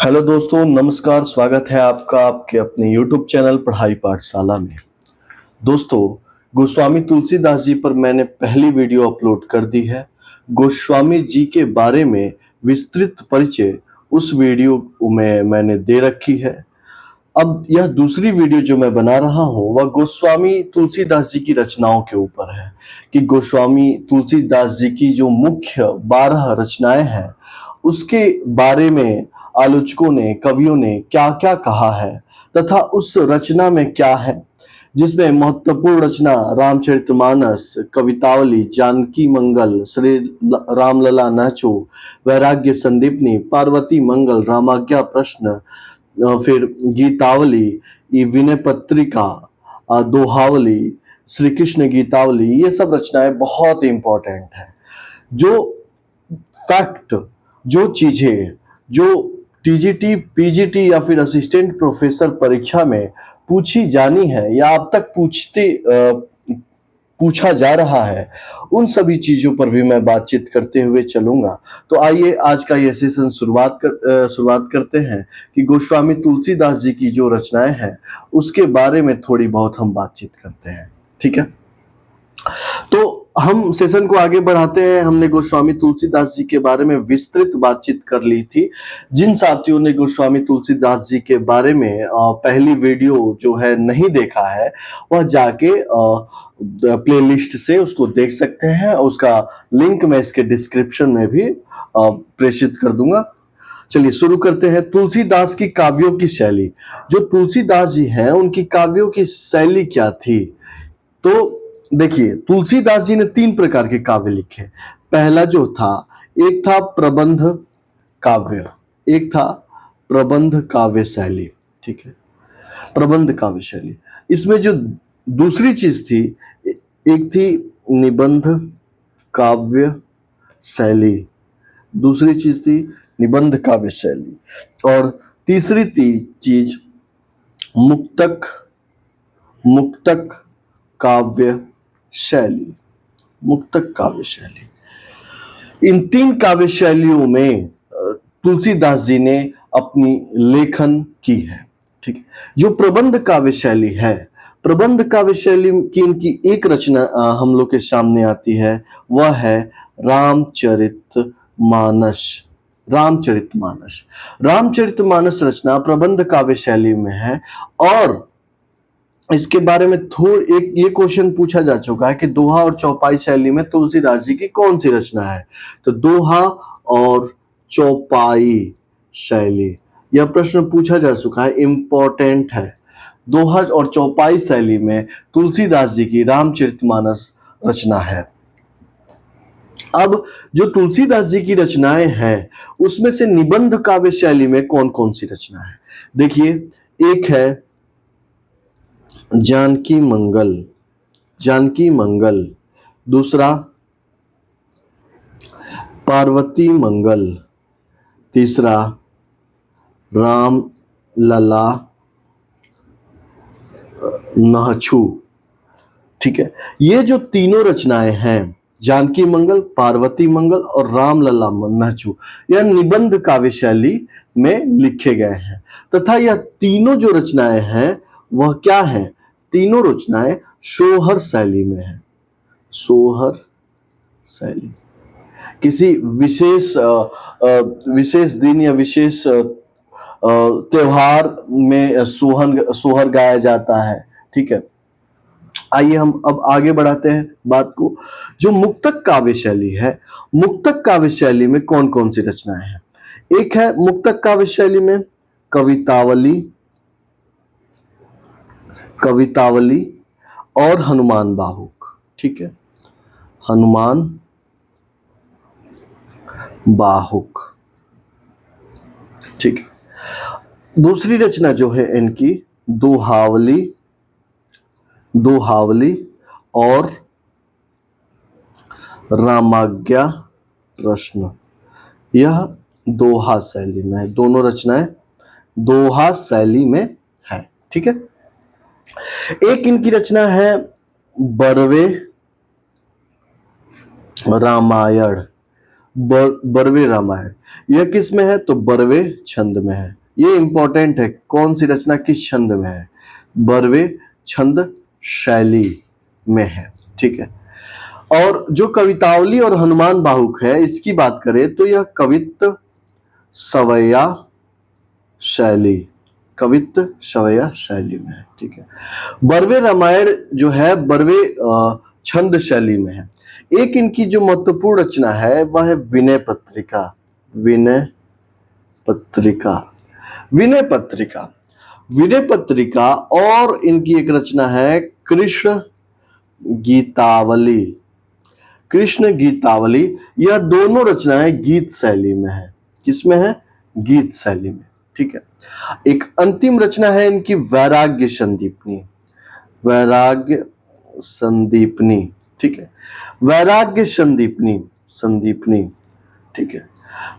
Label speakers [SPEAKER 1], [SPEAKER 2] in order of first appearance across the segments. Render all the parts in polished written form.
[SPEAKER 1] Hello दोस्तों, नमस्कार। स्वागत है आपका आपके अपने YouTube चैनल पढ़ाई पाठशाला में। दोस्तों, गोस्वामी तुलसीदास जी पर मैंने पहली वीडियो अपलोड कर दी है। गोस्वामी जी के बारे में विस्तृत परिचय उस वीडियो में मैंने दे रखी है। अब यह दूसरी वीडियो जो मैं बना रहा हूँ वह गोस्वामी तुलसीदास जी की रचनाओं के ऊपर है कि गोस्वामी तुलसीदास जी की जो मुख्य 12 रचनाएं हैं उसके बारे में आलोचकों ने, कवियों ने क्या-क्या कहा है तथा उस रचना में क्या है, जिसमें महत्वपूर्ण रचना रामचरितमानस, कवितावली, जानकी मंगल, श्री रामलला नाचो, वैराग्य संदीपनी, पार्वती मंगल, रामाज्ञा प्रश्न, फिर गीतावली, ये विनय पत्रिका, दोहावली, श्री कृष्ण गीतावली, ये सब रचनाएं बहुत इंपॉर्टेंट है। जो फैक्ट, जो चीजें जो टीजीटी, पीजीटी या फिर असिस्टेंट प्रोफेसर परीक्षा में पूछी जानी है या अब तक पूछा जा रहा है, उन सभी चीजों पर भी मैं बातचीत करते हुए चलूंगा। तो आइए आज का ये सेशन शुरुआत करते हैं कि गोस्वामी तुलसीदास जी की जो रचनाएं हैं उसके बारे में थोड़ी बहुत हम बातचीत करते हैं। ठीक है, तो हम सेशन को आगे बढ़ाते हैं। हमने गोस्वामी तुलसीदास जी के बारे में विस्तृत बातचीत कर ली थी। जिन साथियों ने गोस्वामी तुलसीदास जी के बारे में पहली वीडियो जो है नहीं देखा है, वह जाके प्लेलिस्ट से उसको देख सकते हैं। उसका लिंक मैं इसके डिस्क्रिप्शन में भी प्रेषित कर दूंगा। चलिए शुरू करते हैं। तुलसीदास की काव्यों की शैली। जो तुलसीदास जी हैं उनकी काव्यों की शैली क्या थी? तो देखिए, तुलसीदास जी ने 3 प्रकार के काव्य लिखे। पहला जो था, एक था प्रबंध काव्य, एक था प्रबंध काव्य शैली। ठीक है, प्रबंध काव्य शैली। इसमें जो दूसरी चीज थी, एक थी निबंध काव्य शैली, दूसरी चीज थी निबंध काव्य शैली, और तीसरी थी चीज मुक्तक मुक्तक काव्य शैली। मुक्तक काव्य शैली, इन 3 काव्य शैलियों में तुलसीदास जी ने अपनी लेखन की है। ठीक है, जो प्रबंध काव्य शैली है, प्रबंध काव्य शैली की इनकी एक रचना हम लोग के सामने आती है, वह है रामचरितमानस। रामचरितमानस रामचरितमानस रचना प्रबंध काव्य शैली में है। और इसके बारे में एक ये क्वेश्चन पूछा जा चुका है कि दोहा और चौपाई शैली में तुलसीदास जी की कौन सी रचना है? तो दोहा और चौपाई शैली, यह प्रश्न पूछा जा चुका है, इंपॉर्टेंट है। दोहा और चौपाई शैली में तुलसीदास जी की रामचरितमानस रचना है। अब जो तुलसीदास जी की रचनाएं हैं उसमें से निबंध काव्य शैली में कौन कौन सी रचना है? देखिए, एक है जानकी मंगल, जानकी मंगल, दूसरा पार्वती मंगल, तीसरा राम लला नाचू। ठीक है, ये जो तीनों रचनाएं हैं, जानकी मंगल, पार्वती मंगल और राम लला नाचू, यह निबंध काव्य शैली में लिखे गए हैं। तथा यह तीनों जो रचनाएं हैं वह क्या है? तीनों रचनाएं सोहर शैली में है। सोहर शैली, किसी विशेष दिन या विशेष त्योहार में सोहर गाया जाता है। ठीक है, आइए हम अब आगे बढ़ाते हैं बात को। जो मुक्तक काव्य शैली है, मुक्तक काव्य शैली में कौन कौन सी रचनाएं हैं? एक है मुक्तक काव्य शैली में कवितावली, कवितावली और हनुमान बाहुक। ठीक है, हनुमान बाहुक। ठीक है, दूसरी रचना जो है इनकी दोहावली, दोहावली और रामाज्ञा प्रश्न, यह दोहा शैली में है। दोनों रचनाएं दोहा शैली में है। ठीक है, एक इनकी रचना है बरवे रामायण, बरवे रामायण। यह किस में है? तो बरवे छंद में है। ये इंपॉर्टेंट है, कौन सी रचना किस छंद में है? बरवे छंद शैली में है। ठीक है। और जो कवितावली और हनुमान बाहुक है, इसकी बात करें तो यह कवित्त सवैया शैली, कवित्त सवैया शैली में है। ठीक है। बरवे रामायण जो है बरवे छंद शैली में है। एक इनकी जो महत्वपूर्ण रचना है वह है विनय पत्रिका। विनय पत्रिका, विनय पत्रिका, विनय पत्रिका। और इनकी एक रचना है कृष्ण गीतावली। कृष्ण गीतावली, यह दोनों रचनाएं गीत शैली में है। किसमें है? गीत शैली में। ठीक है। एक अंतिम रचना है इनकी वैराग्य संदीपनी। वैराग्य संदीपनी। ठीक है। वैराग्य संदीपनी, संदीपनी। ठीक है।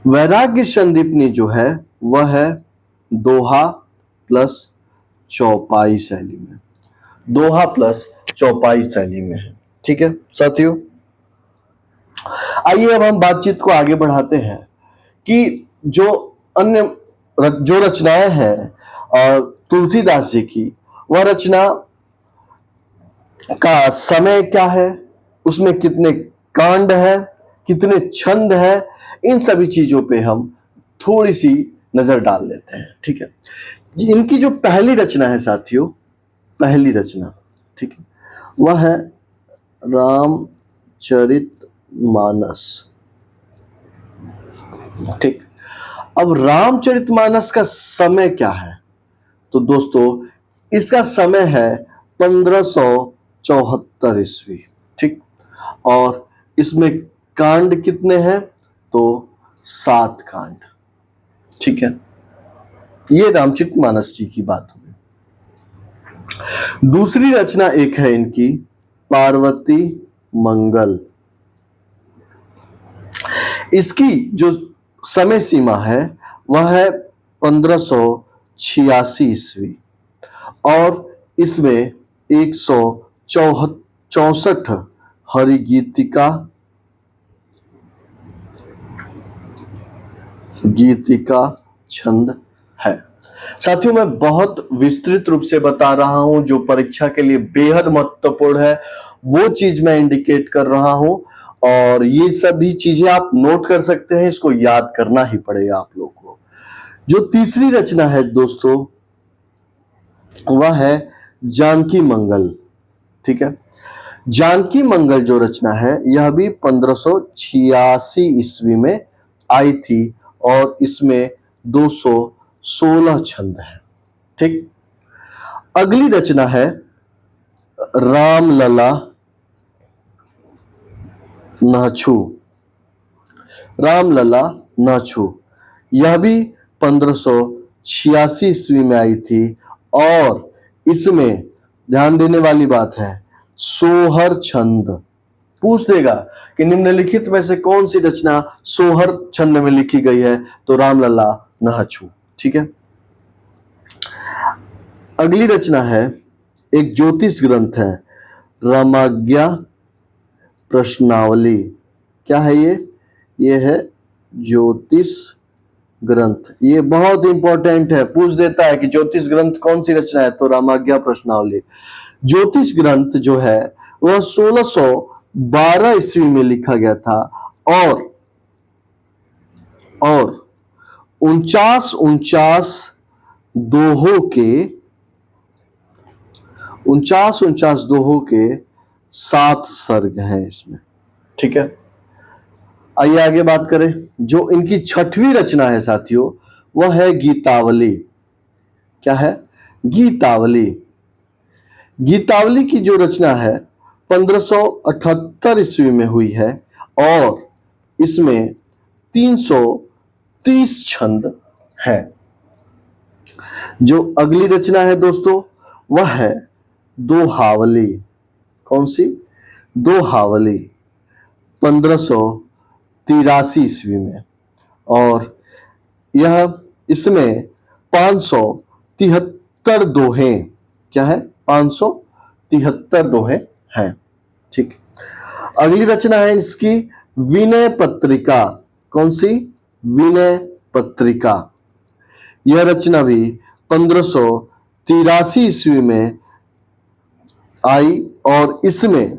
[SPEAKER 1] वैराग्य संदीपनी जो है वह है दोहा प्लस चौपाई शैली में। दोहा प्लस चौपाई शैली में है। ठीक है साथियों, आइए अब हम बातचीत को आगे बढ़ाते हैं कि जो अन्य जो रचनाएं हैं तुलसीदास जी की, वह रचना का समय क्या है, उसमें कितने कांड है, कितने छंद है, इन सभी चीजों पे हम थोड़ी सी नजर डाल लेते हैं। ठीक है। इनकी जो पहली रचना है साथियों, पहली रचना, ठीक है, वह है रामचरितमानस। ठीक। अब रामचरितमानस का समय क्या है? तो दोस्तों इसका समय है 1574 ईस्वी। ठीक। और इसमें कांड कितने हैं? तो 7 कांड। ठीक है। ये रामचरितमानस जी की बात हो गई। दूसरी रचना एक है इनकी पार्वती मंगल। इसकी जो समय सीमा है वह है 1586 ईस्वी और इसमें 164 हरिगीतिका गीतिका छंद है। साथियों मैं बहुत विस्तृत रूप से बता रहा हूं, जो परीक्षा के लिए बेहद महत्वपूर्ण है वो चीज मैं इंडिकेट कर रहा हूं, और ये सभी चीजें आप नोट कर सकते हैं, इसको याद करना ही पड़ेगा आप लोग को। जो तीसरी रचना है दोस्तों वह है जानकी मंगल। ठीक है। जानकी मंगल जो रचना है यह भी 1586 ईस्वी में आई थी और इसमें 216 छंद हैं। ठीक। अगली रचना है रामलला नाछू। रामलला नाछू, यह भी 1586 ईस्वी में आई थी और इसमें ध्यान देने वाली बात है सोहर छंद। पूछ देगा कि निम्नलिखित में से कौन सी रचना सोहर छंद में लिखी गई है? तो रामलला नाछू। ठीक है। अगली रचना है एक ज्योतिष ग्रंथ है रामाज्ञा प्रश्नावली। क्या है ये? ये है ज्योतिष ग्रंथ। ये बहुत इंपॉर्टेंट है, पूछ देता है कि ज्योतिष ग्रंथ कौन सी रचना है? तो रामाज्ञा प्रश्नावली। ज्योतिष ग्रंथ जो है वह 1612 ईस्वी में लिखा गया था और 49 दोहों के 7 सर्ग हैं इसमें। ठीक है। आइए आगे बात करें। जो इनकी छठवीं रचना है साथियों वह है गीतावली। क्या है? गीतावली। गीतावली की जो रचना है 1578 ईस्वी में हुई है और इसमें 330 छंद है। जो अगली रचना है दोस्तों वह है दोहावली। कौन सी? दोहावली 1583 ईस्वी में और यह इसमें 573 दोहें, क्या है? 573 दोहें हैं। ठीक। अगली रचना है इसकी विनय पत्रिका। कौन सी? विनय पत्रिका। यह रचना भी 1583 ईस्वी में आई और इसमें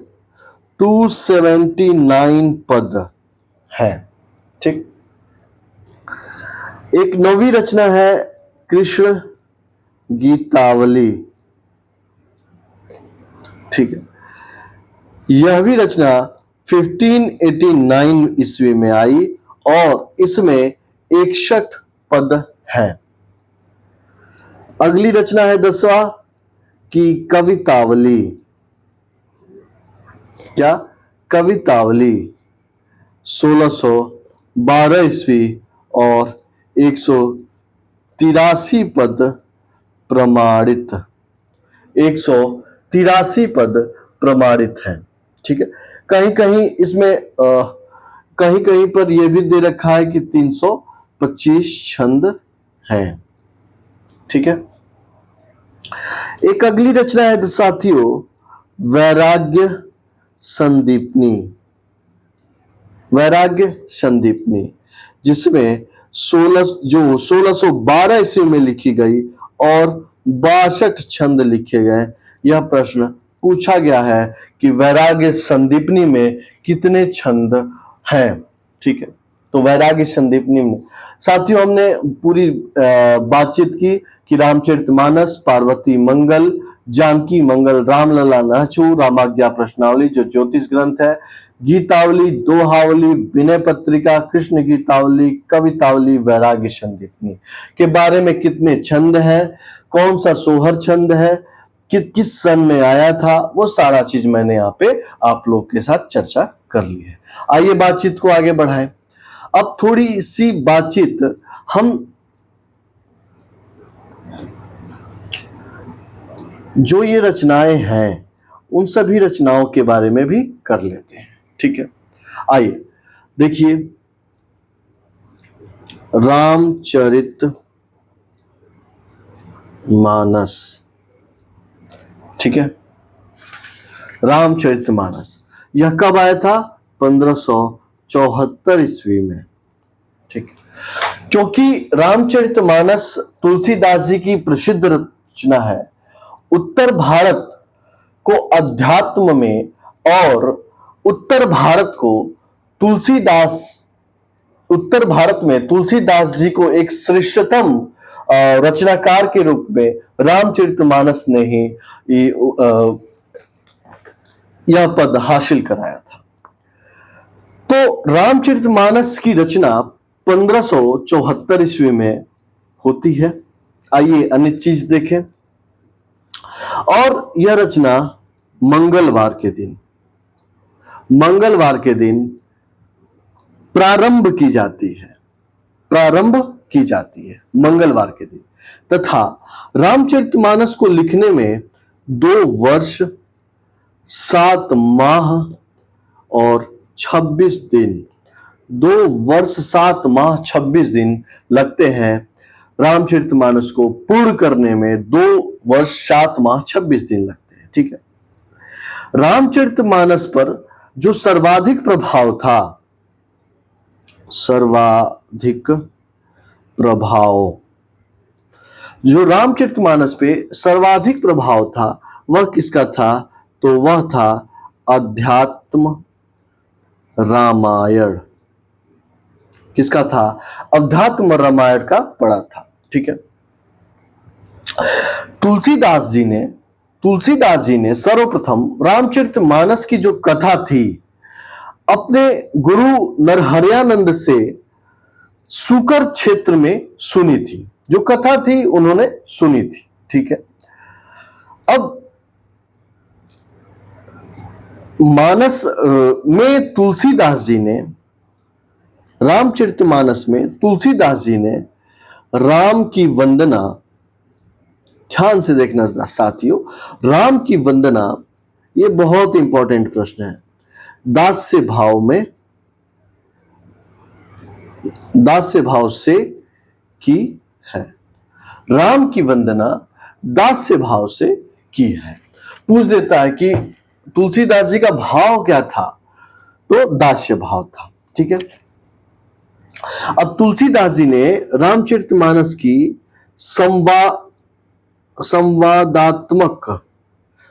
[SPEAKER 1] 279 पद है। ठीक। एक नवी रचना है कृष्ण गीतावली। ठीक है, यह भी रचना 1589 ईस्वी में आई और इसमें 61 पद हैं। अगली रचना है 10वां की कवितावली। क्या? कवितावली 1612 ईस्वी और 183 पद प्रमाणित। 183 पद प्रमाणित हैं। ठीक है, कहीं कहीं इसमें कहीं कहीं पर यह भी दे रखा है कि 325 छंद हैं। ठीक है, एक अगली रचना है साथियों वैराग्य संदीपनी। वैराग्य संदीपनी जिसमें 1612 ईस्वी में लिखी गई और 62 छंद लिखे गए। यह प्रश्न पूछा गया है कि वैराग्य संदीपनी में कितने छंद हैं। ठीक है, तो वैराग्य संदीपनी में साथियों हमने पूरी बातचीत की कि रामचरितमानस, पार्वती मंगल, जानकी मंगल, रामलला नहचू, रामाज्ञा प्रश्नावली जो ज्योतिष ग्रंथ है, गीतावली, दोहावली, विनय पत्रिका, कृष्ण गीतावली, कवितावली, वैराग्य संदीपनी के बारे में कितने छंद हैं, कौन सा सोहर छंद है, किस सन में आया था, वो सारा चीज मैंने यहाँ पे आप लोग के साथ चर्चा कर ली है। आइए बातचीत को आगे बढ़ाएं। अब थोड़ी सी बातचीत हम जो ये रचनाएं हैं उन सभी रचनाओं के बारे में भी कर लेते हैं। ठीक है, आइए देखिए रामचरित मानस। ठीक है, रामचरितमानस यह कब आया था? 1574 ईस्वी में। ठीक, क्योंकि रामचरितमानस तुलसीदास जी की प्रसिद्ध रचना है, उत्तर भारत को अध्यात्म में और उत्तर भारत में तुलसीदास जी को एक श्रेष्ठतम रचनाकार के रूप में रामचरितमानस ने ही यह पद हासिल कराया था। तो रामचरितमानस की रचना 1574 ईस्वी में होती है। आइए अन्य चीज देखें। और यह रचना मंगलवार के दिन प्रारंभ की जाती है मंगलवार के दिन, तथा रामचरितमानस को लिखने में 2 वर्ष 7 माह और 26 दिन 2 वर्ष 7 माह 26 दिन लगते हैं। रामचरितमानस को पूर्ण करने में 2 वर्ष 7 माह 26 दिन लगते हैं। ठीक है, रामचरितमानस पर जो सर्वाधिक प्रभाव जो रामचरितमानस पे सर्वाधिक प्रभाव था वह किसका था? तो वह था अध्यात्म रामायण। किसका था? अध्यात्म रामायण का पढ़ा था। ठीक है, तुलसीदास जी ने सर्वप्रथम रामचरितमानस की जो कथा थी अपने गुरु नरहरयानंद से सुकर क्षेत्र में सुनी थी। जो कथा थी उन्होंने सुनी थी। ठीक है, अब रामचरितमानस में तुलसीदास जी ने राम की वंदना, ध्यान से देखना साथियों, राम की वंदना ये बहुत इंपॉर्टेंट प्रश्न है, दास्य भाव से की है। राम की वंदना दास्य भाव से की है। पूछ देता है कि तुलसीदास जी का भाव क्या था? तो दास्य भाव था। ठीक है, अब तुलसीदास जी ने रामचरितमानस की संवा संवादात्मक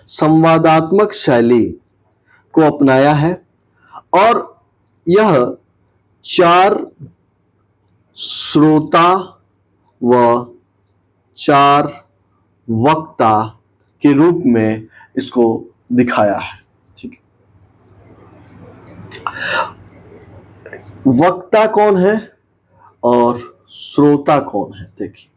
[SPEAKER 1] संवादात्मक शैली को अपनाया है और यह चार श्रोता व चार वक्ता के रूप में इसको दिखाया है। ठीक है, वक्ता कौन है और श्रोता कौन है? देखिए,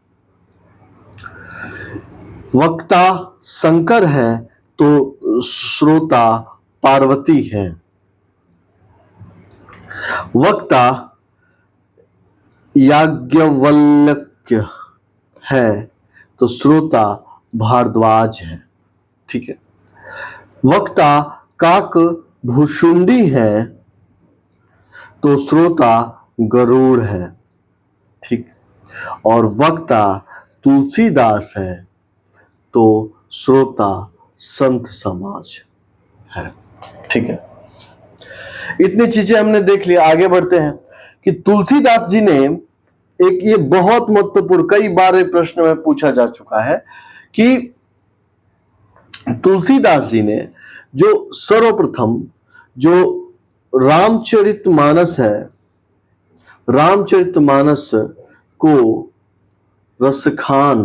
[SPEAKER 1] वक्ता शंकर है तो श्रोता पार्वती है। वक्ता याज्ञवल्क्य है तो श्रोता भारद्वाज है। ठीक है, वक्ता काक भुषुंडी है तो श्रोता गरुड़ है। ठीक, और वक्ता तुलसीदास है तो श्रोता संत समाज है। ठीक है, इतनी चीजें हमने देख लिया। आगे बढ़ते हैं कि तुलसीदास जी ने एक, ये बहुत महत्वपूर्ण, कई बार ये प्रश्न में पूछा जा चुका है कि तुलसीदास जी ने जो सर्वप्रथम जो रामचरितमानस है, रामचरितमानस को रसखान,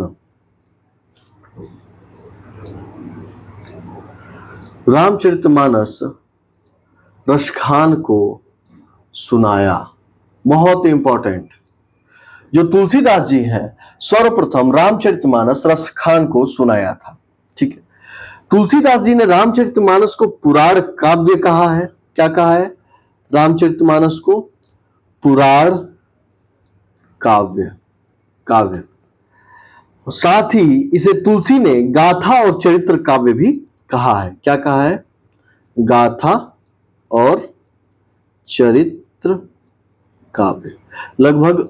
[SPEAKER 1] रामचरितमानस रसखान को सुनाया। बहुत इंपॉर्टेंट, जो तुलसीदास जी हैं सर्वप्रथम रामचरितमानस रसखान को सुनाया था। ठीक है, तुलसीदास जी ने रामचरितमानस को पुराण काव्य कहा है। क्या कहा है? रामचरितमानस को पुराण काव्य, काव्य। साथ ही इसे तुलसी ने गाथा और चरित्र काव्य भी कहा है। क्या कहा है? गाथा और चरित्र काव्य। लगभग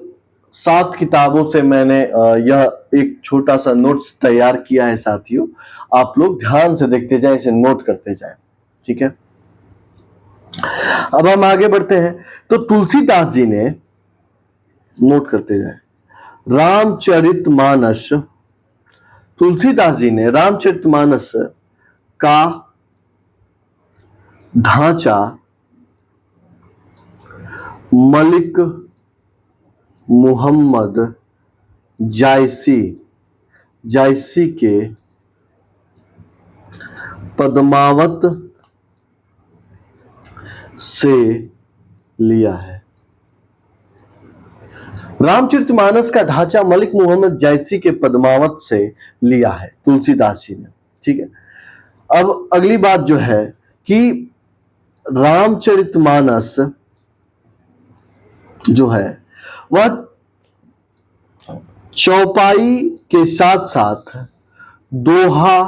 [SPEAKER 1] 7 किताबों से मैंने यह एक छोटा सा नोट्स तैयार किया है साथियों, आप लोग ध्यान से देखते जाएं, इसे नोट करते जाएं। ठीक है, अब हम आगे बढ़ते हैं। तो तुलसीदास जी ने, नोट करते जाएं, रामचरितमानस, तुलसीदास जी ने रामचरितमानस का ढांचा मलिक मुहम्मद जायसी के पद्मावत से लिया है। रामचरितमानस का ढांचा मलिक मुहम्मद जायसी के पद्मावत से लिया है तुलसीदास जी ने। ठीक है, अब अगली बात जो है कि रामचरितमानस जो है वह चौपाई के साथ साथ दोहा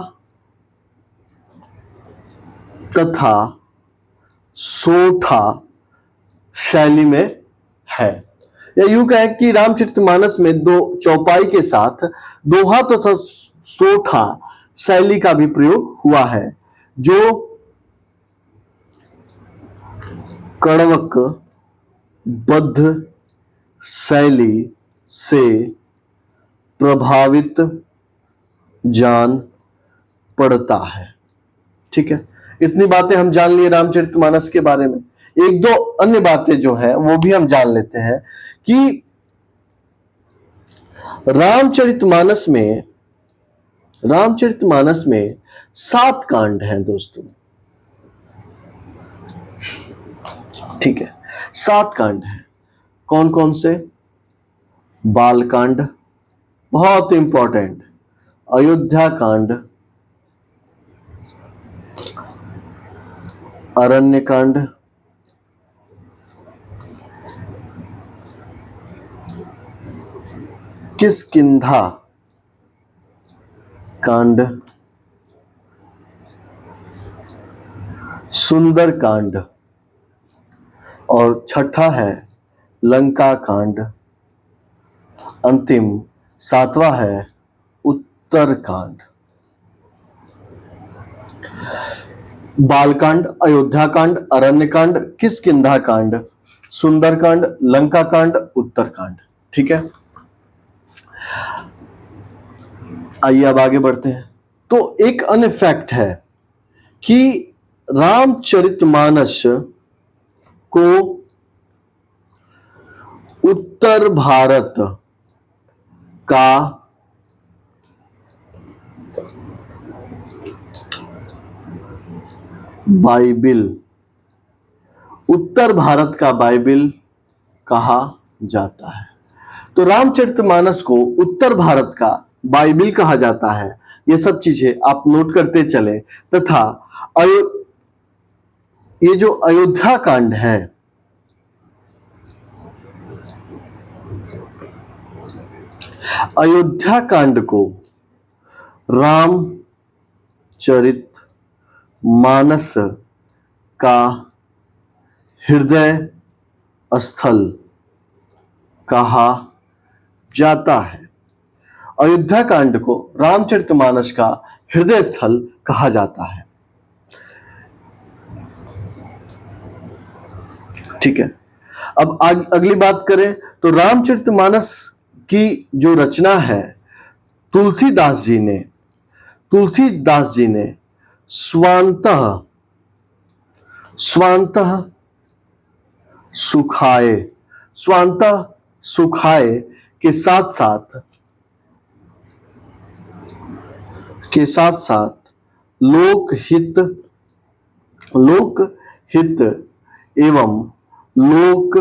[SPEAKER 1] तथा सोठा शैली में है। या यूं कहें कि रामचरितमानस में दो चौपाई के साथ दोहा तथा सोठा शैली का भी प्रयोग हुआ है, जो कड़वक बद्ध शैली से प्रभावित जान पड़ता है। ठीक है, इतनी बातें हम जान लिए रामचरितमानस के बारे में। एक दो अन्य बातें जो है वो भी हम जान लेते हैं कि रामचरितमानस में 7 कांड हैं दोस्तों। ठीक है, 7 कांड हैं। कौन कौन से? बालकांड, बहुत इंपॉर्टेंट, अयोध्या कांड, अरण्य कांड, किष्किंधा कांड, सुंदर कांड, और छठा है लंका कांड, अंतिम 7वां है उत्तर कांड। बालकांड, अयोध्या कांड, अरण्य कांड, किष्किंधा कांड, सुंदरकांड, लंका कांड, उत्तरकांड। ठीक है, आइए अब आगे बढ़ते हैं। तो एक अन्य फैक्ट है कि रामचरितमानस को उत्तर भारत का बाइबिल, उत्तर भारत का बाइबिल कहा जाता है। तो रामचरितमानस को उत्तर भारत का बाइबिल कहा जाता है। ये सब चीजें आप नोट करते चले। तथा ये जो अयोध्या कांड है, अयोध्या कांड को रामचरित मानस का हृदय स्थल कहा जाता है। अयोध्या कांड को रामचरितमानस का हृदय स्थल कहा जाता है। ठीक है, अब अगली बात करें तो रामचरितमानस की जो रचना है तुलसीदास जी ने स्वांतः सुखाए के साथ साथ लोकहित एवं लोक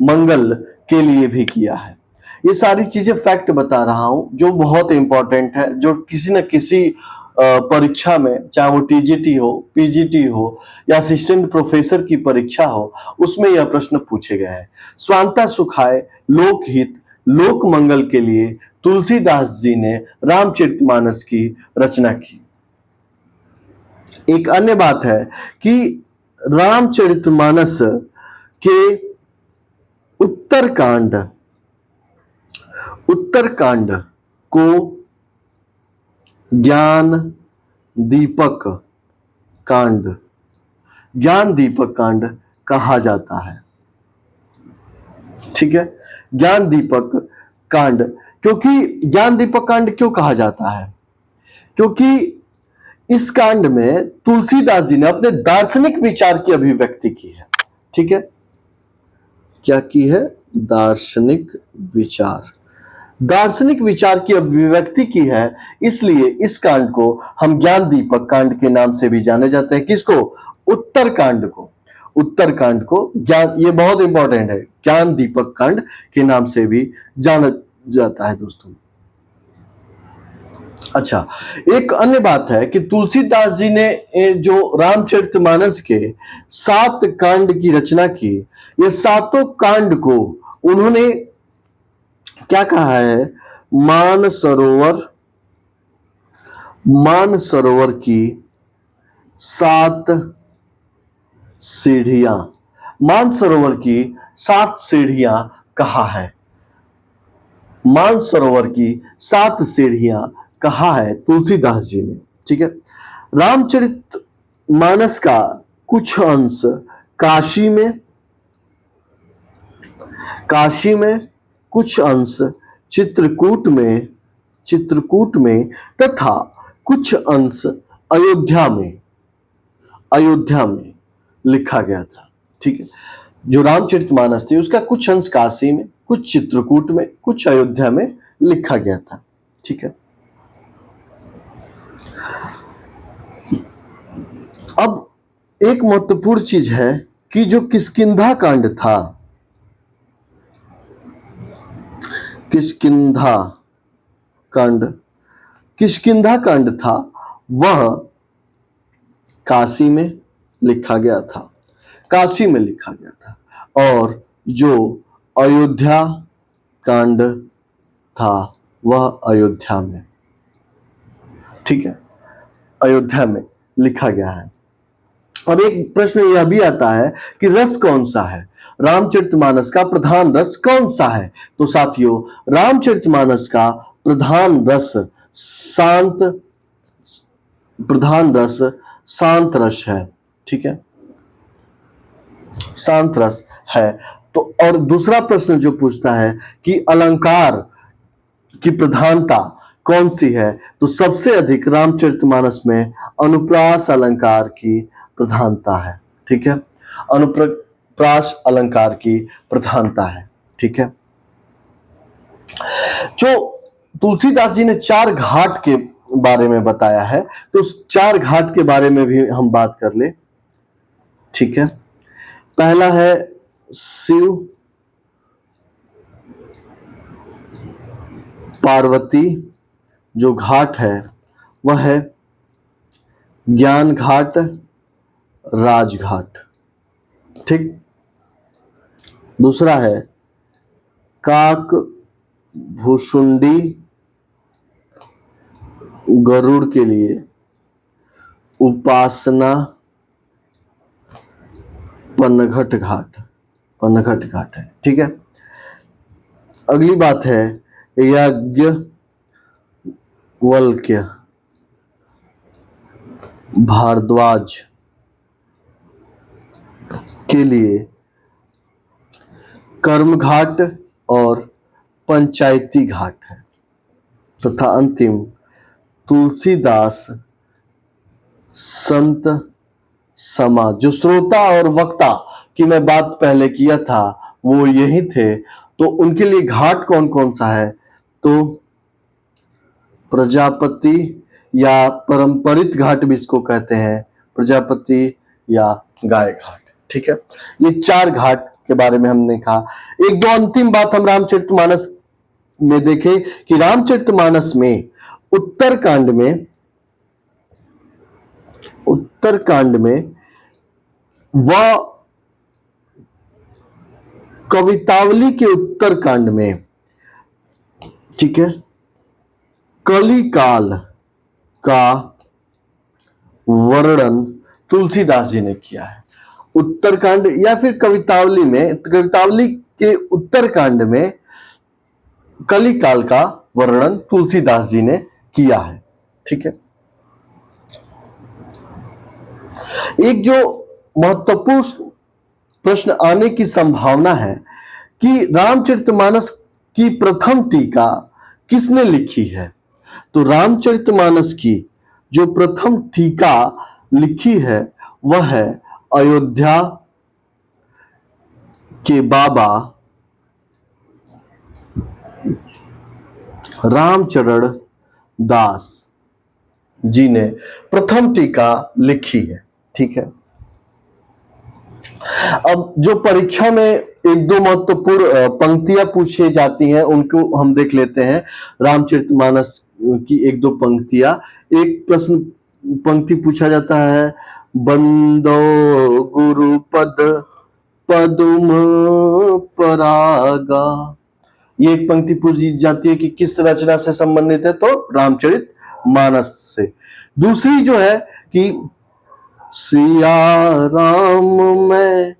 [SPEAKER 1] मंगल के लिए भी किया है। ये सारी चीजें फैक्ट बता रहा हूं जो बहुत इंपॉर्टेंट है, जो किसी न किसी परीक्षा में, चाहे वो टीजीटी हो, पीजीटी हो या असिस्टेंट प्रोफेसर की परीक्षा हो, उसमें यह प्रश्न पूछे गए हैं। स्वांता सुखाए लोकहित लोक मंगल के लिए तुलसीदास जी ने रामचरितमानस की रचना की। एक अन्य बात है कि रामचरितमानस के उत्तरकांड को ज्ञान दीपक कांड कहा जाता है। ठीक है, ज्ञान दीपक कांड। क्योंकि ज्ञान दीपक कांड क्यों कहा जाता है? क्योंकि इस कांड में तुलसीदास जी ने अपने दार्शनिक विचार की अभिव्यक्ति की है। ठीक है, क्या की है? दार्शनिक विचार की अभिव्यक्ति की है। इसलिए इस कांड को हम ज्ञान दीपक कांड के नाम से भी जाने जाते हैं। किसको? उत्तरकांड को ज्ञान, ये बहुत इंपॉर्टेंट है, ज्ञान दीपक कांड के नाम से भी जाना जाता है दोस्तों। अच्छा, एक अन्य बात है कि तुलसीदास जी ने जो रामचरितमानस के 7 कांड की रचना की, ये सातों कांड को उन्होंने क्या कहा है? मानसरोवर की 7 सीढ़ियां, मानसरोवर की 7 सीढ़ियां कहा है। मानसरोवर की 7 सीढ़ियां कहा है तुलसीदास जी ने। ठीक है, रामचरितमानस का कुछ अंश काशी में, कुछ अंश चित्रकूट में तथा कुछ अंश अयोध्या में लिखा गया था। ठीक है, जो रामचरितमानस थी उसका कुछ अंश काशी में, कुछ चित्रकूट में, कुछ अयोध्या में लिखा गया था। ठीक है, अब एक महत्वपूर्ण चीज है कि जो किष्किंधा कांड था वह काशी में लिखा गया था, और जो अयोध्या कांड था वह अयोध्या में, ठीक है, अयोध्या में लिखा गया है। अब एक प्रश्न यह भी आता है कि रस कौन सा है? रामचरितमानस का प्रधान रस कौन सा है? तो साथियों, रामचरितमानस का प्रधान रस शांत रस है। ठीक है, शांत रस है। तो और दूसरा प्रश्न जो पूछता है कि अलंकार की प्रधानता कौन सी है, तो सबसे अधिक रामचरितमानस में अनुप्रास अलंकार की प्रधानता है। ठीक है, अनुप्रास अलंकार की प्रधानता है। ठीक है, जो तुलसीदास जी ने चार घाट के बारे में बताया है, तो उस चार घाट के बारे में भी हम बात कर ले। ठीक है, पहला है शिव पार्वती जो घाट है वह है ज्ञान घाट, राजघाट। ठीक, दूसरा है काक भूसुंडी गरुड़ के लिए उपासना पनघट घाट, पनघट घाट है। ठीक है, अगली बात है यज्ञ वल्क्य भारद्वाज के लिए कर्म घाट और पंचायती घाट है, तथा अंतिम तुलसीदास संत समाज। जो श्रोता और वक्ता की मैं बात पहले किया था वो यही थे, तो उनके लिए घाट कौन कौन सा है, तो प्रजापति या परंपरित घाट भी इसको कहते हैं, प्रजापति या गाय घाट। ठीक है, ये चार घाट के बारे में हमने कहा। एक दो अंतिम बात हम रामचरितमानस में देखें कि रामचरितमानस में उत्तरकांड में व कवितावली के उत्तरकांड में, ठीक है, कलिकाल का वर्णन तुलसीदास जी ने किया है। उत्तरकांड या फिर कवितावली में, कवितावली के उत्तरकांड में कलिकाल का वर्णन तुलसीदास जी ने किया है। ठीक है, एक जो महत्वपूर्ण प्रश्न आने की संभावना है कि रामचरितमानस की प्रथम टीका किसने लिखी है, तो रामचरितमानस की जो प्रथम टीका लिखी है वह है अयोध्या के बाबा रामचरण दास जी ने प्रथम टीका लिखी है। ठीक है, अब जो परीक्षा में एक दो महत्वपूर्ण पंक्तियां पूछी जाती हैं उनको हम देख लेते हैं। रामचरितमानस की एक दो पंक्तियां, एक प्रश्न पंक्ति पूछा जाता है, बंदो गुरुपद पदुम परागा। ये एक पंक्ति पूछी जाती है कि किस रचना से संबंधित है, तो रामचरितमानस से। दूसरी जो है कि सिया राम मैं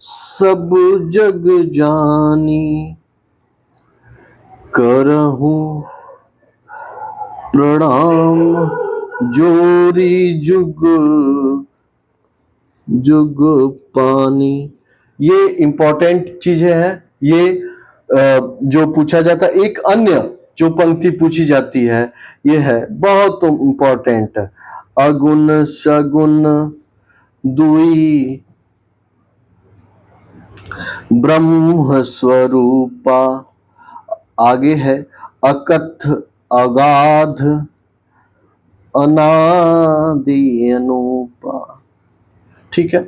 [SPEAKER 1] सब जग जानी, करहूं प्रणाम जोरी जुग जुग पानी। ये इंपॉर्टेंट चीजें हैं, ये जो पूछा जाता है। एक अन्य जो पंक्ति पूछी जाती है ये है बहुत इंपॉर्टेंट, अगुण सगुण दुई ब्रह्म स्वरूपा। आगे है अकथ अगाध अनादि अनूपा। ठीक है,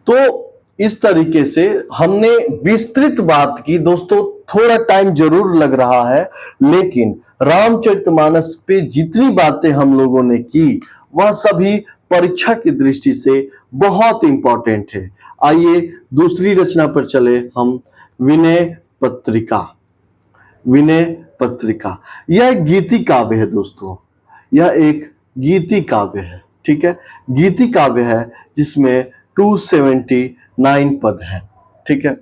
[SPEAKER 1] तो इस तरीके से हमने विस्तृत बात की। दोस्तों थोड़ा टाइम जरूर लग रहा है, लेकिन रामचरितमानस पे जितनी बातें हम लोगों ने की वह सभी परीक्षा की दृष्टि से बहुत इंपॉर्टेंट है। आइए दूसरी रचना पर चले हम, विनय पत्रिका। विनय पत्रिका यह एक गीति काव्य है दोस्तों, यह एक गीति काव्य है। ठीक है, गीति काव्य है जिसमें 279 पद हैं। ठीक है,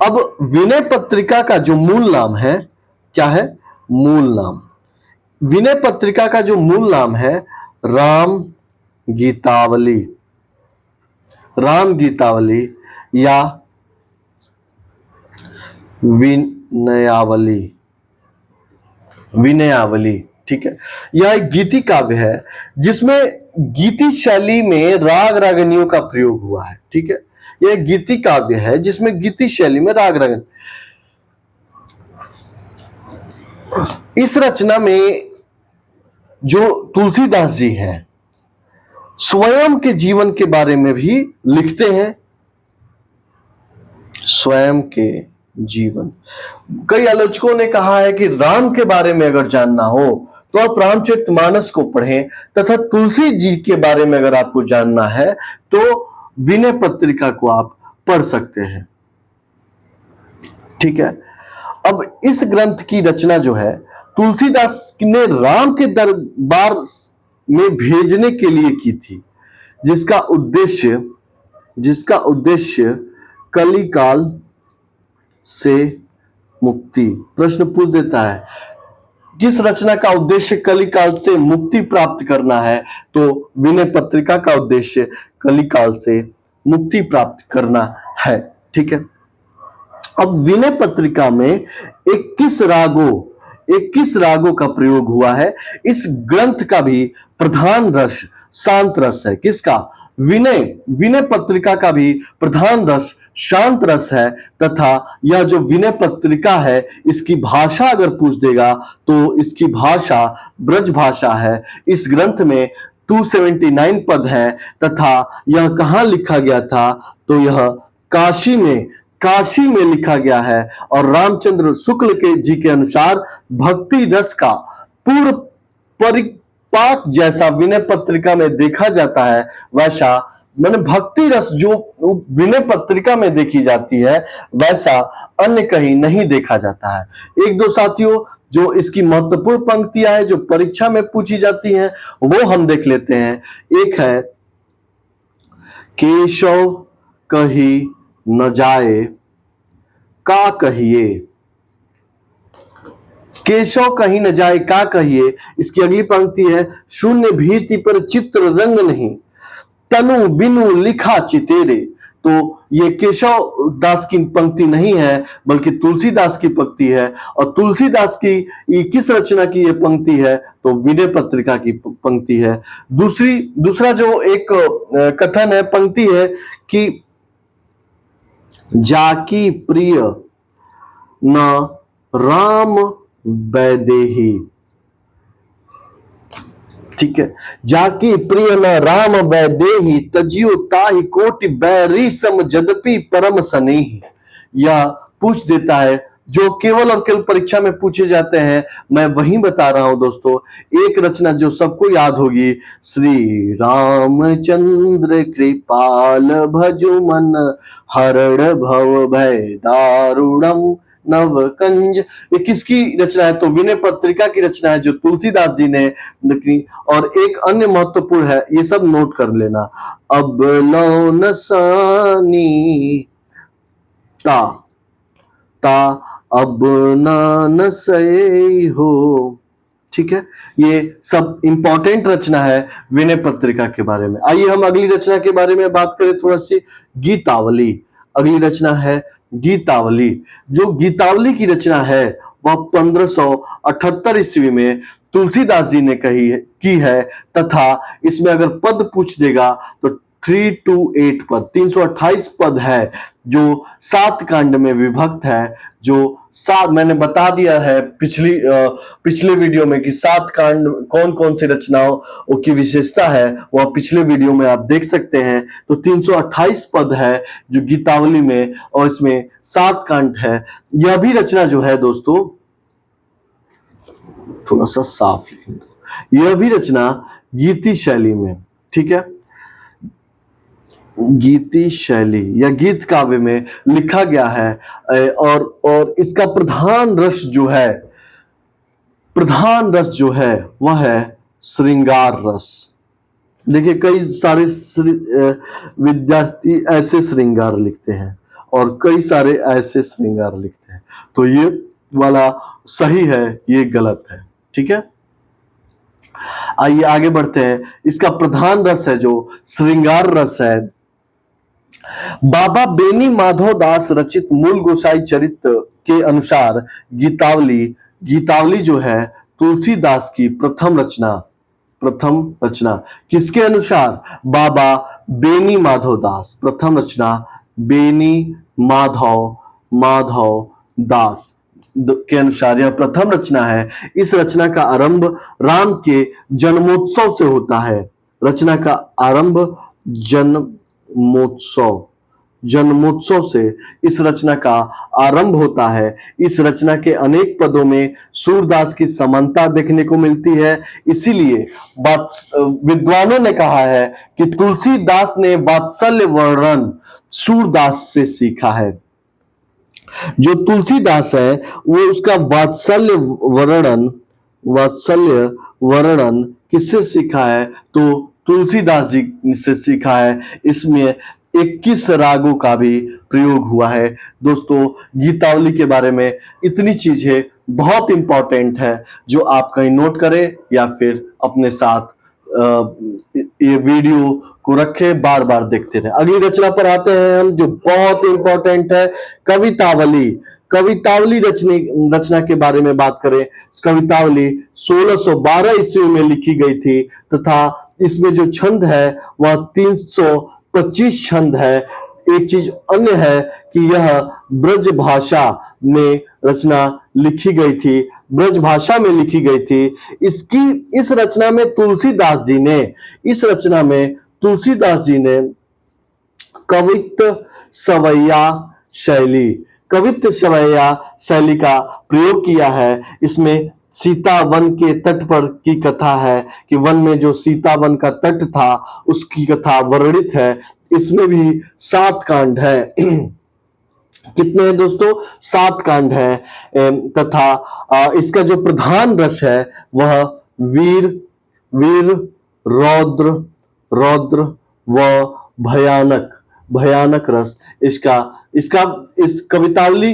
[SPEAKER 1] अब विनय पत्रिका का जो मूल नाम है, क्या है मूल नाम? विनय पत्रिका का जो मूल नाम है राम गीतावली। राम गीतावली या विनयावली। विनयावली, ठीक है। यह एक गीति काव्य है जिसमें गीति शैली में राग रागनियों का प्रयोग हुआ है, ठीक है। यह एक गीति काव्य है जिसमें गीति शैली में राग रागन। इस रचना में जो तुलसीदास जी हैं स्वयं के जीवन के बारे में भी लिखते हैं। स्वयं के जीवन, कई आलोचकों ने कहा है कि राम के बारे में अगर जानना हो तो आप रामचरितमानस को पढ़ें, तथा तुलसी जी के बारे में अगर आपको जानना है तो विनय पत्रिका को आप पढ़ सकते हैं, ठीक है। अब इस ग्रंथ की रचना जो है तुलसीदास ने राम के दरबार में भेजने के लिए की थी, जिसका उद्देश्य कलिकाल से मुक्ति। प्रश्न पूछ देता है किस रचना का उद्देश्य कलिकाल से मुक्ति प्राप्त करना है, तो विनय पत्रिका का उद्देश्य कलिकाल से मुक्ति प्राप्त करना है, ठीक है। अब विनय पत्रिका में 21 रागों का प्रयोग हुआ है। इस ग्रंथ का भी प्रधान रस शांत रस है। किसका? विनय पत्रिका का भी प्रधान रस शांत रस है, तथा यह जो विनय पत्रिका है इसकी भाषा अगर पूछ देगा तो इसकी भाषा ब्रज भाषा है। इस ग्रंथ में 279 पद हैं, तथा यह कहां लिखा गया था, तो यह काशी में लिखा गया है। और रामचंद्र शुक्ल के जी के अनुसार भक्ति रस का पूर्ण परिपाक जैसा विनय पत्रिका में देखा जाता है, वैसा मैंने भक्ति रस जो विनय पत्रिका में देखी जाती है वैसा अन्य कहीं नहीं देखा जाता है। एक दो साथियों जो इसकी महत्वपूर्ण पंक्तियां हैं जो परीक्षा में पूछी जाती हैं वो हम देख लेते हैं। एक है केशव कही न जाए का कहिए। केशव कहीं न जाए का कहिए। इसकी अगली पंक्ति है शून्य भीति पर चित्र रंग नहीं, तनु बिनु लिखा चितेरे। तो ये केशव दास की पंक्ति नहीं है बल्कि तुलसीदास की पंक्ति है। और तुलसीदास की किस रचना की ये पंक्ति है, तो विनय पत्रिका की पंक्ति है। दूसरा जो एक कथन है, पंक्ति है कि जाकी प्रिय न राम वैदेही, ठीक है। जाकी प्रिय न राम वैदेही, तजियो ताहि कोटि बैरी सम जदपि परम सनेही। यह पूछ देता है जो केवल और केवल परीक्षा में पूछे जाते हैं, मैं वही बता रहा हूं दोस्तों। एक रचना जो सबको याद होगी, श्री रामचंद्र कृपाल भजु मन, हरण भव भय दारुणम नव कंज। ये किसकी रचना है, तो विनय पत्रिका की रचना है जो तुलसीदास जी ने लिखी। और एक अन्य महत्वपूर्ण है, ये सब नोट कर लेना, अब लो नसानी ता अब न सही हो, ठीक है। ये सब इंपॉर्टेंट रचना है विनय पत्रिका के बारे में। आइए हम अगली रचना के बारे में बात करें थोड़ा सी, गीतावली। अगली रचना है गीतावली। जो गीतावली की रचना है वह 1578 ईस्वी में तुलसीदास जी ने की है, तथा इसमें अगर पद पूछ देगा तो 328 पद, 328 पद है जो 7 कांड में विभक्त है। जो मैंने बता दिया है पिछले वीडियो में कि 7 कांड कौन कौन सी रचनाओं की विशेषता है, वह पिछले वीडियो में आप देख सकते हैं। तो 328 पद है जो गीतावली में, और इसमें 7 कांड है। यह भी रचना जो है दोस्तों, थोड़ा सा साफ लिखें, यह भी रचना गीति शैली में, ठीक है, गीति शैली या गीत काव्य में लिखा गया है। और इसका प्रधान रस जो है वह है श्रृंगार रस। देखिए कई सारे विद्यार्थी ऐसे श्रृंगार लिखते हैं और कई सारे ऐसे श्रृंगार लिखते हैं, तो ये वाला सही है, ये गलत है, ठीक है। आइए आगे बढ़ते हैं। इसका प्रधान रस है जो श्रृंगार रस है, बाबा बेनी माधव दास रचित मूल गोसाई चरित्र के अनुसार गीतावली गीतावली जो है तुलसीदास की प्रथम रचना किसके अनुसार? बाबा बेनी माधव दास। प्रथम रचना बेनी माधव माधव दास के अनुसार यह प्रथम रचना है। इस रचना का आरंभ राम के जन्मोत्सव से होता है। रचना का आरंभ जन्मोत्सव से इस रचना का आरंभ होता है। इस रचना के अनेक पदों में सूरदास की समानता देखने को मिलती है। इसीलिए विद्वानों ने कहा है कि तुलसीदास ने वात्सल्य वर्णन सूरदास से सीखा है। जो तुलसीदास है वो उसका वात्सल्य वर्णन किससे सीखा है? तो तुलसीदास जी से सीखा है। इसमें 21 रागों का भी प्रयोग हुआ है। दोस्तों, गीतावली के बारे में इतनी चीजें बहुत इंपॉर्टेंट है जो आप कहीं नोट करें या फिर अपने साथ ये वीडियो को रखे, बार बार देखते रहे। अगली रचना पर आते हैं हम, जो बहुत इंपॉर्टेंट है, कवितावली। कवितावली रचना के बारे में बात करें, कवितावली 1612 ईस्वी में लिखी गई थी तथा इसमें जो छंद है वह 325 छंद है। एक चीज अन्य है कि यह ब्रज भाषा में रचना लिखी गई थी, ब्रज भाषा में लिखी गई थी। इस रचना में तुलसीदास जी ने कवित्त सवैया शैली का प्रयोग किया है। इसमें सीता वन के तट पर की कथा है कि वन में जो सीता वन का तट था उसकी कथा वर्णित है। इसमें भी 7 कांड है। कितने हैं दोस्तों? 7 कांड है। तथा इसका जो प्रधान रस है वह वीर रौद्र व भयानक रस। इस कवितावली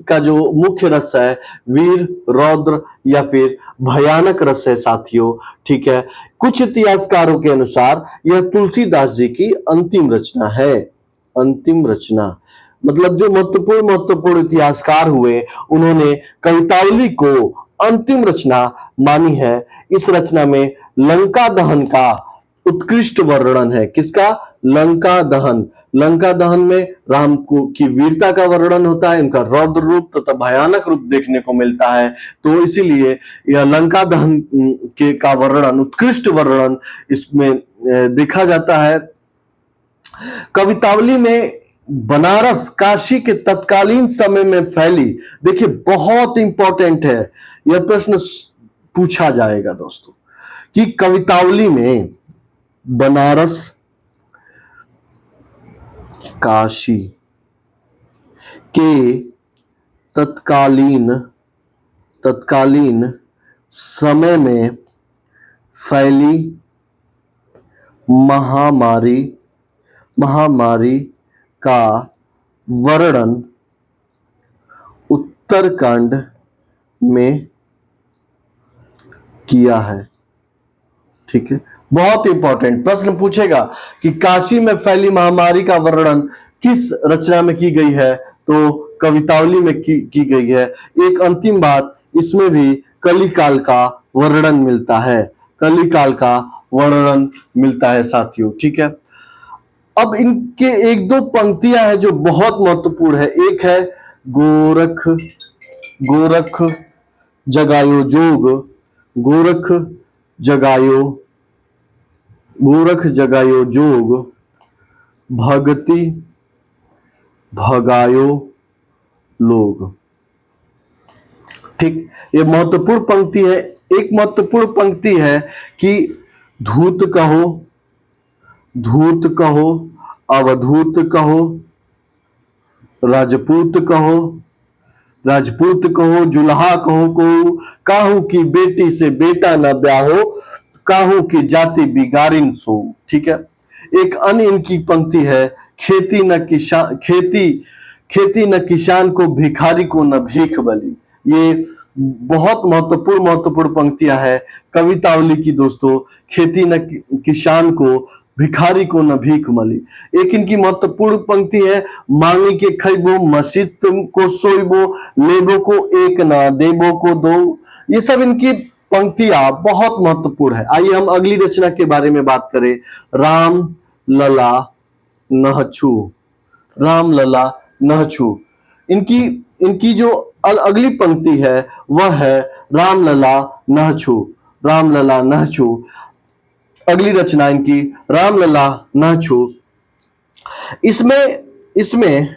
[SPEAKER 1] का जो मुख्य रस है वीर, रौद्र या फिर भयानक रस है साथियों। ठीक है, कुछ इतिहासकारों के अनुसार यह तुलसीदास जी की अंतिम रचना है। अंतिम रचना मतलब जो महत्वपूर्ण इतिहासकार हुए उन्होंने कवितावली को अंतिम रचना मानी है। इस रचना में लंका दहन का उत्कृष्ट वर्णन है। किसका? लंका दहन में राम की वीरता का वर्णन होता है, इनका रौद्र रूप तथा भयानक रूप देखने को मिलता है। तो इसीलिए यह लंका दहन के का वर्णन, उत्कृष्ट वर्णन इसमें देखा जाता है। कवितावली में बनारस काशी के तत्कालीन समय में फैली, देखिए बहुत इंपॉर्टेंट है, यह प्रश्न पूछा जाएगा दोस्तों कि कवितावली में बनारस काशी के तत्कालीन समय में फैली महामारी का वर्णन उत्तरकांड में किया है। ठीक है, बहुत इंपॉर्टेंट प्रश्न पूछेगा कि काशी में फैली महामारी का वर्णन किस रचना में की गई है? तो कवितावली में की गई है। एक अंतिम बात, इसमें भी कलिकाल का वर्णन मिलता है साथियों। ठीक है, अब इनके एक दो पंक्तियां हैं जो बहुत महत्वपूर्ण है। एक है गोरख जगायो जोग, गोरख जगायो जोग, भगति भगायो लोग। ठीक, ये महत्वपूर्ण पंक्ति है। एक महत्वपूर्ण पंक्ति है कि धूत कहो, अवधूत कहो, राजपूत कहो, जुल्हा कहो को, काहू की बेटी से बेटा न ब्याहो, काहू की जाति बिगारिन सो। ठीक है, एक अन्य इनकी पंक्ति है, खेती न किसान को, भिखारी को न भीख बली। ये बहुत महत्वपूर्ण पंक्तियां है कवितावली की दोस्तों। खेती न किसान को, भिखारी को न भीख मली। एक इनकी महत्वपूर्ण पंक्ति है, मांगी के खइबो, मस्जिद को सोइबो, लेबो को एक ना देबो को दो। ये सब इनकी पंक्तियां बहुत महत्वपूर्ण है। आइए हम अगली रचना के बारे में बात करें। राम लला नहछु, राम लला नहछु। इनकी इनकी जो अगली पंक्ति है वह है राम लला नहछु, राम लला नहछु। अगली रचना इनकी राम लला नहछु। इसमें इसमें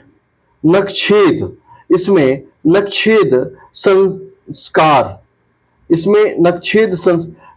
[SPEAKER 1] नक्षेद, इसमें नक्षेद संस्कार, इसमें नक्षेद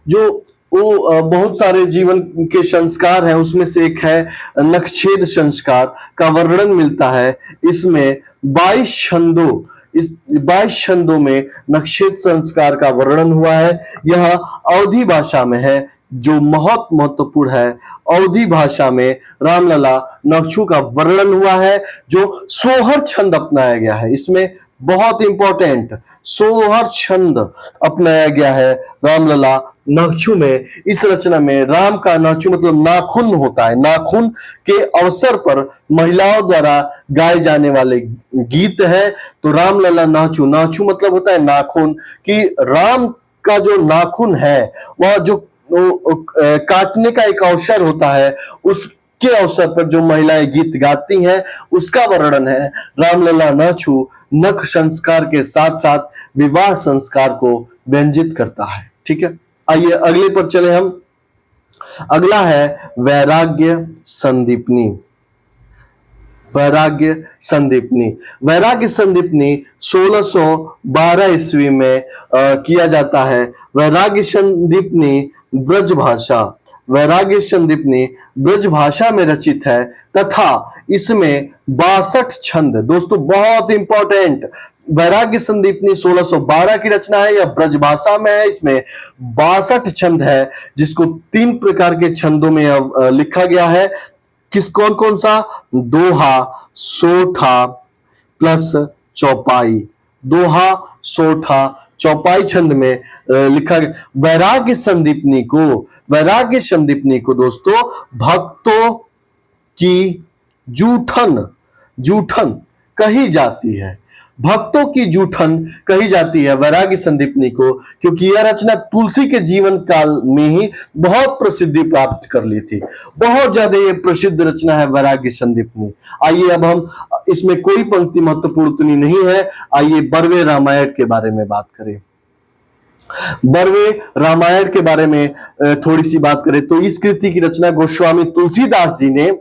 [SPEAKER 1] जो वो बहुत सारे जीवन के संस्कार हैं उसमें से एक है नक्षेद संस्कार का वर्णन मिलता है। इसमें 22 छंदों, इस 22 छंदों में नक्षेद संस्कार का वर्णन हुआ है। यह अवधी भाषा में है जो बहुत महत्वपूर्ण है। अवधी भाषा में रामलला नहछु का वर्णन हुआ है जो सोहर छंद अपनाया गया है। इसमें बहुत इंपॉर्टेंट सोहर छंद अपनाया गया है रामलला नहछु में। इस रचना में राम का नहछु मतलब नाखून होता है। नाखून के अवसर पर महिलाओं द्वारा गाए जाने वाले गीत है। तो रामलला नहछु, नहछु मतलब होता है नाखून, कि राम का जो नाखून है वह जो काटने का एक अवसर होता है, उसके अवसर पर जो महिलाएं गीत गाती हैं उसका वर्णन है। रामलला नहछु नख संस्कार के साथ साथ विवाह संस्कार को व्यंजित करता है। ठीक है, आइए अगले पर चले हम। अगला है वैराग्य संदीपनी, वैराग्य संदीपनी। वैराग्य संदीपनी 1612 ईस्वी में किया जाता है। वैराग्य संदीपनी ब्रज भाषा, वैराग्य संदीपनी ब्रज भाषा में रचित है तथा इसमें 62 छंद, दोस्तों बहुत इंपॉर्टेंट, वैराग्य संदीपनी 1612 की रचना है, यह ब्रज भाषा में है। इसमें 62 छंद है जिसको 3 प्रकार के छंदों में लिखा गया है। किस कौन कौन सा? दोहा, सोठा प्लस चौपाई, दोहा, सोठा, चौपाई छंद में लिखा गया। वैराग्य संदीपनी को, वैराग्य संदीपनी को दोस्तों भक्तों की जूठन, जूठन कही जाती है, भक्तों की जूठन कही जाती है वैराग्य संदीपनी को, क्योंकि यह रचना तुलसी के जीवन काल में ही बहुत प्रसिद्धि प्राप्त कर ली थी। बहुत ज्यादा ये प्रसिद्ध रचना है वैराग्य संदीपनी। आइए अब हम, इसमें कोई पंक्ति महत्वपूर्ण उतनी नहीं है, आइए बरवे रामायण के बारे में बात करें। बरवे रामायण के बारे में थोड़ी सी बात करें तो इस कृति की रचना गोस्वामी तुलसीदास जी ने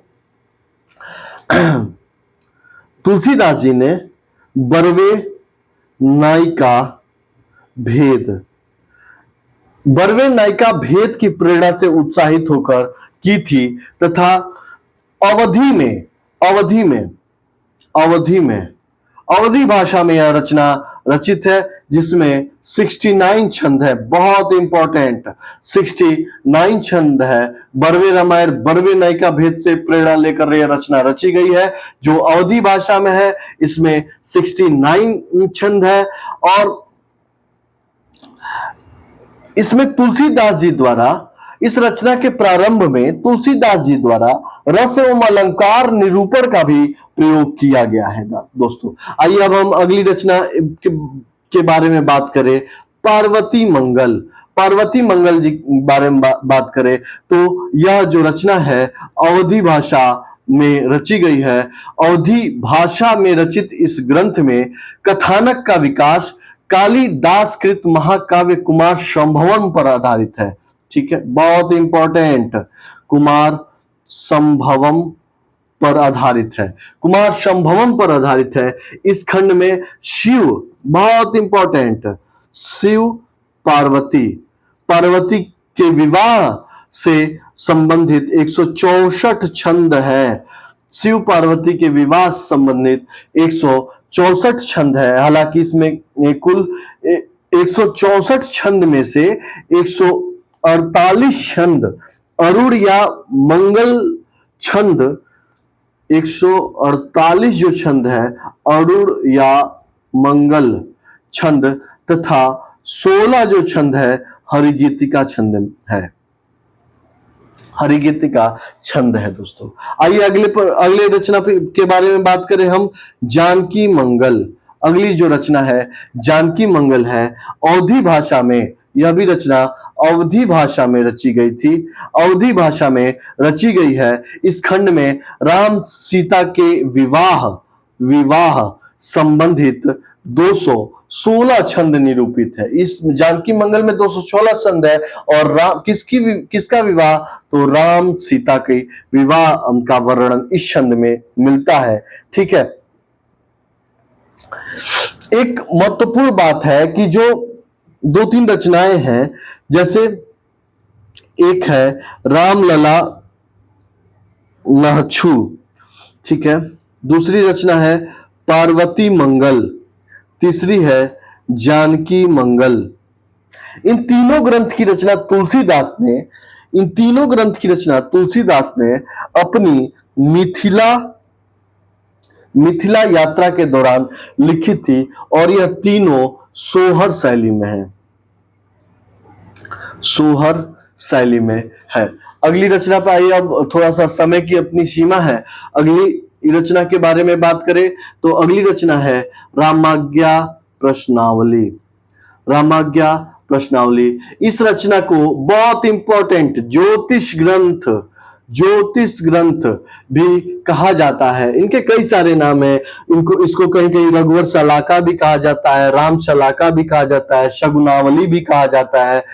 [SPEAKER 1] तुलसीदास जी ने बरवे नायिका भेद, बरवे नायिका भेद की प्रेरणा से उत्साहित होकर की थी तथा अवधि में, अवधि में, अवधि में, अवधि भाषा में यह रचना रचित है जिसमें 69 छंद है। बहुत इंपॉर्टेंट 69 छंद है। बरवे रामायण बरवे नायिका भेद से प्रेरणा लेकर यह रचना रची गई है जो अवधी भाषा में है। इसमें 69 छंद है और इसमें तुलसीदास जी द्वारा, इस रचना के प्रारंभ में तुलसीदास जी द्वारा रस एवं अलंकार निरूपण का भी प्रयोग किया गया है दोस्तों। आइए अब हम अगली रचना के बारे में बात करें। पार्वती मंगल, पार्वती मंगल जी बारे में बात करें तो यह जो रचना है अवधी भाषा में रची गई है। अवधी भाषा में रचित इस ग्रंथ में कथानक का विकास कालिदास कृत महाकाव्य कुमार संभवम पर आधारित है। ठीक है, बहुत इंपॉर्टेंट, कुमार संभवम पर आधारित है, कुमार संभवम पर आधारित है। इस खंड में शिव, बहुत इंपॉर्टेंट, शिव पार्वती, पार्वती के विवाह से संबंधित 164 छंद है। शिव पार्वती के विवाह संबंधित 164 छंद है। हालांकि इसमें कुल 164 छंद में से 148 छंद अरुण या मंगल छंद, 148 जो छंद है अरुण या मंगल छंद तथा 16 जो छंद है हरिगीतिका छंद है। हरिगीत का छंद है दोस्तों। आइए अगले रचना के बारे में बात करें हम, जानकी मंगल। अगली जो रचना है जानकी मंगल है, अवधी भाषा में यह भी रचना अवधी भाषा में रची गई थी, अवधी भाषा में रची गई है। इस खंड में राम सीता के विवाह विवाह संबंधित 216 छंद निरूपित है। इस जानकी मंगल में 216 छंद है और किसका विवाह, तो राम सीता के विवाह का वर्णन इस छंद में मिलता है। ठीक है, एक महत्वपूर्ण बात है कि जो 2-3 रचनाएं हैं, जैसे एक है रामलला लहछू, ठीक है, दूसरी रचना है पार्वती मंगल, तीसरी है जानकी मंगल। इन तीनों ग्रंथ की रचना तुलसीदास ने अपनी मिथिला यात्रा के दौरान लिखी थी और यह तीनों सोहर शैली में है, सोहर शैली में है। अगली रचना पर आइए, अब थोड़ा सा समय की अपनी सीमा है। अगली रचना के बारे में बात करें तो अगली रचना है रामाज्ञा प्रश्नावली। रामाज्ञा प्रश्नावली, इस रचना को बहुत इंपॉर्टेंट ज्योतिष ग्रंथ भी कहा जाता है। इनके कई सारे नाम है, इसको कहीं कहीं रघुवर शलाका भी कहा जाता है, राम शलाका भी कहा जाता है, शगुनावली भी कहा जाता है।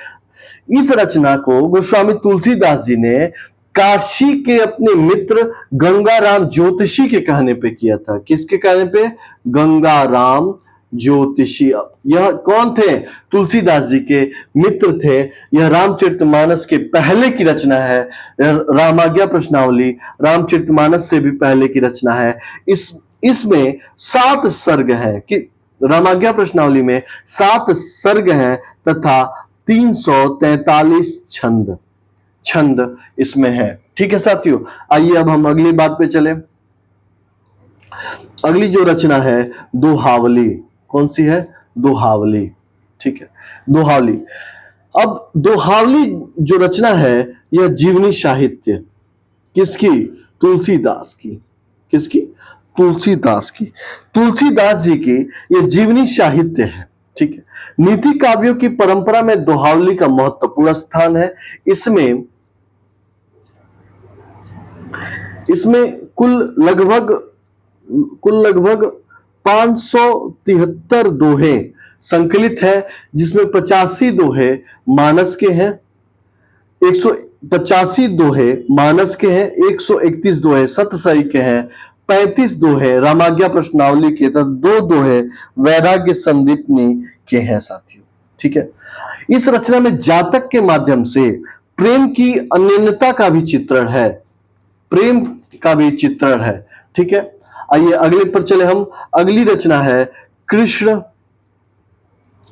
[SPEAKER 1] इस रचना को गोस्वामी तुलसीदास जी ने काशी के अपने मित्र गंगाराम ज्योतिषी के कहने पे किया था। किसके कहने पे? गंगाराम ज्योतिषी। यह कौन थे? तुलसीदास जी के मित्र थे। यह रामचरितमानस के पहले की रचना है। रामाज्ञा प्रश्नावली रामचरितमानस से भी पहले की रचना है। इसमें 7 सर्ग है कि रामाज्ञा प्रश्नावली में 7 सर्ग हैं तथा 343 छंद इसमें है। ठीक है साथियों, आइए अब हम अगली बात पे चले। अगली जो रचना है दोहावली। कौन सी है? दोहावली। ठीक है, दोहावली। अब दोहावली जो रचना है यह जीवनी साहित्य किसकी? तुलसीदास की। किसकी? तुलसीदास की। तुलसीदास जी की यह जीवनी साहित्य है। ठीक है, नीति काव्यों की परंपरा में दोहावली का महत्वपूर्ण स्थान है। इसमें कुल लगभग 573 दोहे संकलित है, जिसमें 85 दोहे मानस के हैं, 185 दोहे मानस के हैं, 131 दोहे सतसई के हैं, 35 दोहे रामाज्ञा प्रश्नावली के तथा 2 दोहे वैराग्य संदीपनी के हैं साथियों। ठीक है, इस रचना में जातक के माध्यम से प्रेम की अनन्यता का भी चित्रण है। प्रेम का भी चित्रण है। ठीक है, आइए अगले पर चले हम। अगली रचना है कृष्ण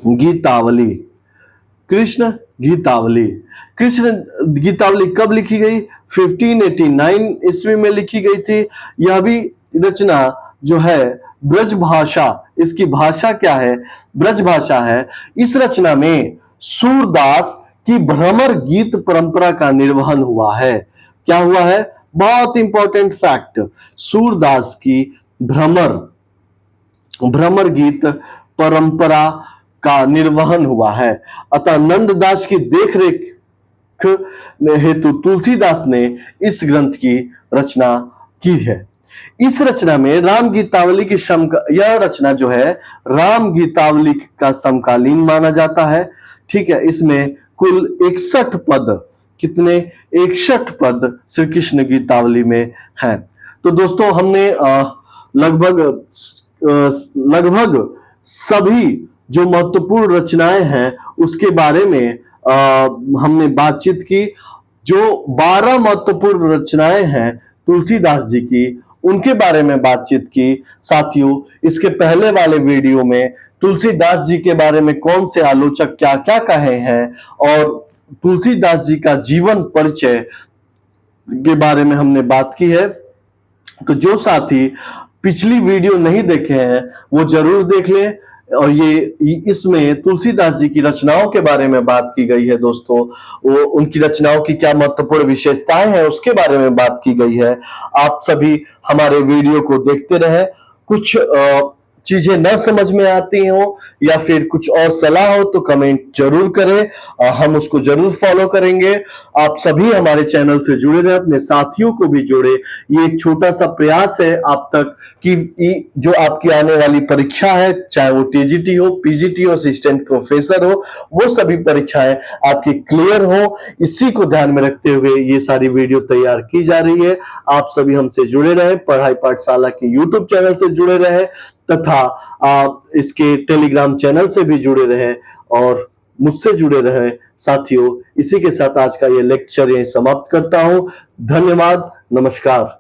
[SPEAKER 1] गीतावली। कृष्ण गीतावली। कृष्ण गीतावली कब लिखी गई? 1589 ईस्वी में लिखी गई थी। यह भी रचना जो है ब्रज भाषा, इसकी भाषा क्या है? ब्रज भाषा है। इस रचना में सूरदास की भ्रमर गीत परंपरा का निर्वहन हुआ है। क्या हुआ है? बहुत इंपॉर्टेंट फैक्ट, सूरदास की भ्रमर गीत परंपरा का निर्वहन हुआ है। अतः नंददास की देखरेख हेतु तुलसीदास ने इस ग्रंथ की रचना की है। इस रचना में राम गीतावली की यह रचना जो है राम गीतावली का समकालीन माना जाता है। ठीक है, इसमें कुल 61 पद, कितने? 61 पद श्री कृष्ण गीतावली में हैं। तो दोस्तों हमने लगभग सभी जो महत्वपूर्ण रचनाएं हैं उसके बारे में हमने बातचीत की। जो 12 महत्वपूर्ण रचनाएं हैं तुलसीदास जी की, उनके बारे में बातचीत की। साथियों, इसके पहले वाले वीडियो में तुलसीदास जी के बारे में कौन से आलोचक क्या क्या कहे हैं और तुलसीदास जी का जीवन परिचय के बारे में हमने बात की है। तो जो साथी पिछली वीडियो नहीं देखे हैं वो जरूर देख लें। और ये इसमें तुलसीदास जी की रचनाओं के बारे में बात की गई है दोस्तों। वो उनकी रचनाओं की क्या महत्वपूर्ण विशेषताएं हैं उसके बारे में बात की गई है। आप सभी हमारे वीडियो को देखते रहे। कुछ चीजें न समझ में आती हो या फिर कुछ और सलाह हो तो कमेंट जरूर करें, हम उसको जरूर फॉलो करेंगे। आप सभी हमारे चैनल से जुड़े रहे, अपने साथियों को भी जोड़े। ये एक छोटा सा प्रयास है आप तक कि जो आपकी आने वाली परीक्षा है, चाहे वो टीजीटी हो, पीजीटी हो, असिस्टेंट प्रोफेसर हो, वो सभी परीक्षाएं आपकी क्लियर हो। इसी को ध्यान में रखते हुए ये सारी वीडियो तैयार की जा रही है। आप सभी हमसे जुड़े रहे, पढ़ाई पाठशाला के यूट्यूब चैनल से जुड़े रहे तथा आप इसके टेलीग्राम चैनल से भी जुड़े रहे और मुझसे जुड़े रहे। साथियों, इसी के साथ आज का ये लेक्चर यहीं समाप्त करता हूं। धन्यवाद, नमस्कार।